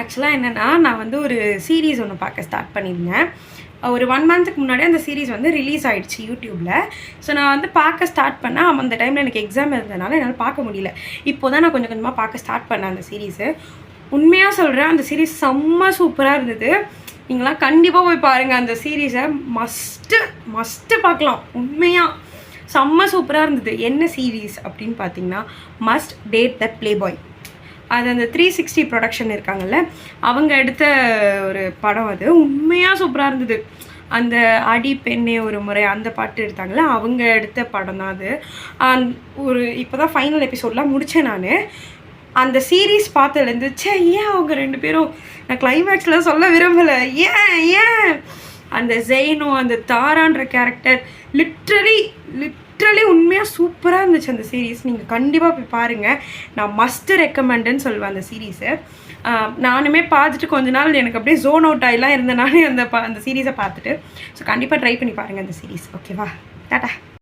ஆக்சுவலாக என்னென்னா நான் வந்து ஒரு சீரீஸ் ஒன்று பார்க்க ஸ்டார்ட் பண்ணியிருந்தேன். ஒரு 1 மந்த்துக்கு முன்னாடி அந்த சீரீஸ் வந்து ரிலீஸ் ஆகிடுச்சு யூடியூப்பில். ஸோ நான் வந்து பார்க்க ஸ்டார்ட் பண்ணேன். அந்த டைமில் எனக்கு எக்ஸாம் இருந்ததுனால என்னால் பார்க்க முடியல. இப்போ தான் நான் கொஞ்சம் கொஞ்சமாக பார்க்க ஸ்டார்ட் பண்ணேன் அந்த சீரீஸு. உண்மையாக சொல்கிறேன், அந்த சீரீஸ் செம்ம சூப்பராக இருந்தது. நீங்களாம் கண்டிப்பாக போய் பாருங்கள் அந்த சீரீஸை. மஸ்ட்டு பார்க்கலாம். உண்மையாக செம்ம சூப்பராக இருந்தது. என்ன சீரீஸ் அப்படின்னு பார்த்தீங்கன்னா, must date the play boy. அது அந்த 360 ப்ரொடக்ஷன் இருக்காங்கல்ல, அவங்க எடுத்த ஒரு படம். அது உண்மையாக சூப்பராக இருந்தது. அந்த அடி பெண்ணே ஒரு முறை அந்த பாட்டு எடுத்தாங்களே, அவங்க எடுத்த படம் தான் அது. ஒரு இப்போ தான் ஃபைனல் எபிசோடெலாம் முடித்தேன் நான். அந்த சீரீஸ் பார்த்ததுலேருந்து ஏன் அவங்க 2 பேரும், நான் கிளைமேக்ஸில் சொல்ல விரும்பலை, ஏன் அந்த ஜெயினும் அந்த தாரான்ற கேரக்டர் லிட்ரலி உண்மையாக சூப்பராக இருந்துச்சு அந்த சீரீஸ். நீங்கள் கண்டிப்பாக போய் பாருங்கள். நான் மஸ்ட்டு ரெக்கமெண்டுன்னு சொல்லுவேன் அந்த சீரீஸை. நானுமே பார்த்துட்டு கொஞ்ச நாள் எனக்கு அப்படியே ஜோன் அவுட் ஆகிலாம் இருந்தேன் நானே அந்த சீரீஸை பார்த்துட்டு. ஸோ கண்டிப்பாக ட்ரை பண்ணி பாருங்கள் அந்த சீரீஸ். ஓகேவா? டாடா.